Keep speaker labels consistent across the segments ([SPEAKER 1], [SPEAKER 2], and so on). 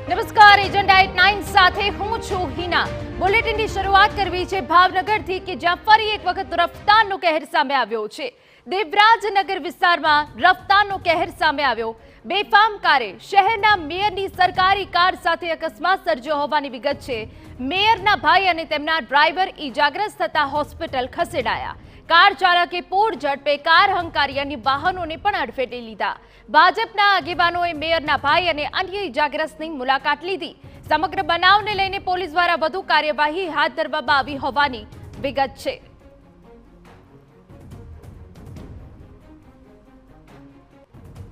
[SPEAKER 1] નમસ્કાર, agenda at 9 સાથે હું છું હિના। બુલેટિનની શરૂઆત કરવી છે ભાવનગરથી કે જ્યાં ફરી એક વખત રફતારનો કહેર સામે આવ્યો છે। દેવરાજનગર વિસ્તારમાં રફતારનો કહેર સામે આવ્યો। બેફામ કારે શહેરના મેયરની સરકારી કાર સાથે અકસ્માત સર્જ્યો હોવાની વિગત છે। મેયરના ભાઈ અને તેમના ડ્રાઈવર ઈજાગ્રસ્ત થતા હોસ્પિટલ ખસેડાયા। કાર ચાલકે પૂર ઝડપે કાર હંકારી અન્ય વાહનોને પણ અડફેટે લીધા। ભાજપના આગેવાનોએ મેયરના ભાઈ અને અન્ય ઈજાગ્રસ્તની મુલાકાત લીધી। સમગ્ર બનાવને લઈને પોલીસ દ્વારા વધુ કાર્યવાહી હાથ ધરવામાં આવી હોવાની વિગત છે।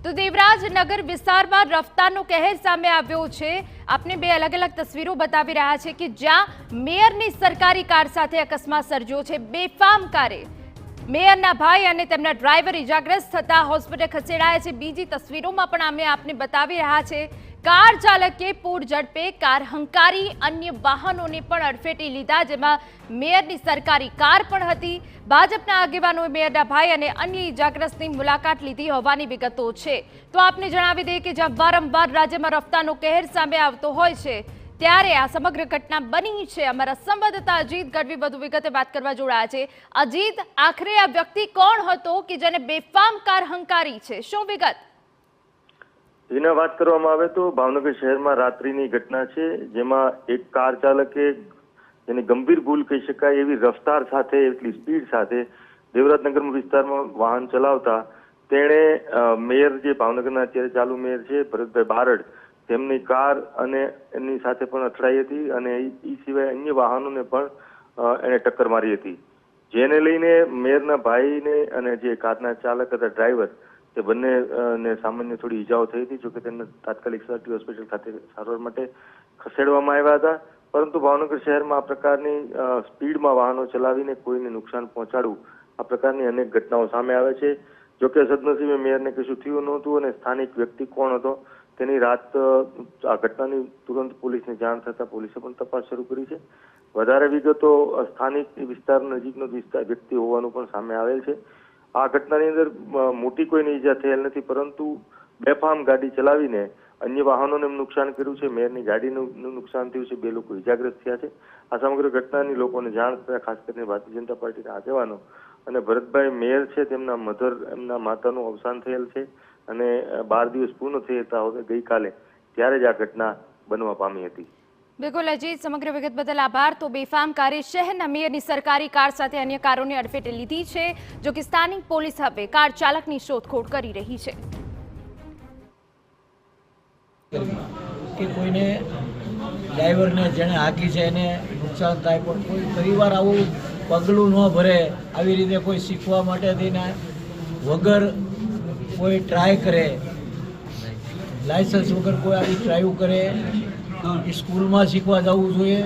[SPEAKER 1] તો દેવરાજનગર વિસ્તારમાં રફતારનો કહેર સામે આવ્યો છે। આપને બે અલગ અલગ તસવીરો બતાવી રહ્યા છે કે જ્યાં મેયરની સરકારી કાર સાથે અકસ્માત સર્જ્યો છે। બેફામ કારે મેયરના ભાઈ અને તેમના ડ્રાઈવર ઈજાગ્રસ્ત થતા હોસ્પિટલ ખસેડાયા છે। બીજી તસવીરોમાં પણ અમે આપને બતાવી રહ્યા છે। કાર ચાલકે પૂર ઝડપે કાર હંકારી અન્ય વાહનોને પણ અડફેટી લીધા, જેમાં મેયરની સરકારી કાર પણ હતી। ભાજપના આગેવાનોએ મેયરના ભાઈ અને અન્ય ઈજાગ્રસ્તની મુલાકાત લીધી હોવાની વિગતો છે। તો આપને જણાવી દઈએ કે જ્યાં વારંવાર રાજ્યમાં રફતારનો કહેર સામે આવતો હોય છે ત્યારે આ સમગ્ર ઘટના બની છે। અમારા સંવાદદાતા અજીત ગઢવી વધુ વિગતે વાત કરવા જોડાયા છે। અજીત, આખરે આ વ્યક્તિ કોણ હતો કે જેને બેફામ કાર હંકારી છે, શું વિગત?
[SPEAKER 2] એના વાત કરવામાં આવે તો ભાવનગર શહેરમાં રાત્રિની ઘટના છે, જેમાં એક કાર ચાલકે જેને ગંભીર ભૂલ કહી શકાય એવી રફતાર સાથે, એટલી સ્પીડ સાથે દેવરાજનગર વિસ્તારમાં વાહન ચલાવતા તેણે મેયર જે ભાવનગરના અત્યારે ચાલુ મેયર છે ભરતભાઈ બારડ, તેમની કાર અને એની સાથે પણ અથડાઈ હતી અને એ સિવાય અન્ય વાહનોને પણ એને ટક્કર મારી હતી, જેને લઈને મેયરના ભાઈને અને જે કારના ચાલક હતા ડ્રાઈવર, તે બંનેને સામાન્ય થોડી ઈજાઓ થઈ હતી। જોકે તેમને તાત્કાલિક સરટી હોસ્પિટલ ખાતે સારવાર માટે ખસેડવામાં આવ્યા હતા, પરંતુ ભાવનગર શહેરમાં આ પ્રકારની સ્પીડમાં વાહનો ચલાવીને કોઈને નુકસાન પહોંચાડવું, આ પ્રકારની અનેક ઘટનાઓ સામે આવે છે। જોકે સદનસીબે મેયરને કશું થયું નહોતું અને સ્થાનિક વ્યક્તિ કોણ હતો તેની રાત આ ઘટનાની તુરંત પોલીસને જાણ થતાં પોલીસે પણ તપાસ શરૂ કરી છે। વધારે વિગતો સ્થાનિક વિસ્તાર નજીકનો વ્યક્તિ હોવાનું પણ સામે આવેલ છે। આ ઘટનાની અંદર મોટી કોઈને ઈજા થયેલ નથી, પરંતુ બેફામ ગાડી ચલાવીને અન્ય વાહનોને નુકસાન કર્યું છે। મેયરની ગાડીનું નુકસાન થયું છે, 2 લોકો ઈજાગ્રસ્ત થયા છે। આ સમગ્ર ઘટનાની લોકોને જાણ થતાં ખાસ કરીને ભારતીય જનતા પાર્ટીના આગેવાનો અને ભરતભાઈ મેયર છે તેમના મધર, એમના માતાનું અવસાન થયેલ છે અને 12 દિવસ પૂર્ણ થયા હવે ગઈકાલે, ત્યારે જ આ ઘટના બનવા પામી હતી।
[SPEAKER 1] બિલકુલ અજીત, સમગ્ર વિગત બદલ આભાર। તો બેફામ કારે શહેરના મેયરની સરકારી કાર સાથે અન્ય કારોને અડફેટે લીધી છે, જો કે સ્થાનિક પોલીસ હવે કાર ચાલકની શોધખોળ કરી રહી છે।
[SPEAKER 3] કે કોઈને ડ્રાઈવરને જેણે હાકી છે એને નુકસાન થાય, પણ કોઈ પરિવાર આવું પગલું ન ભરે, આવી રીતે કોઈ શીખવા માટે થઈને વગર કોઈ ટ્રાય કરે, લાયસન્સ વગર કોઈ આવી ડ્રાઈવ કરે, સ્કૂલમાં શીખવા જવું જોઈએ।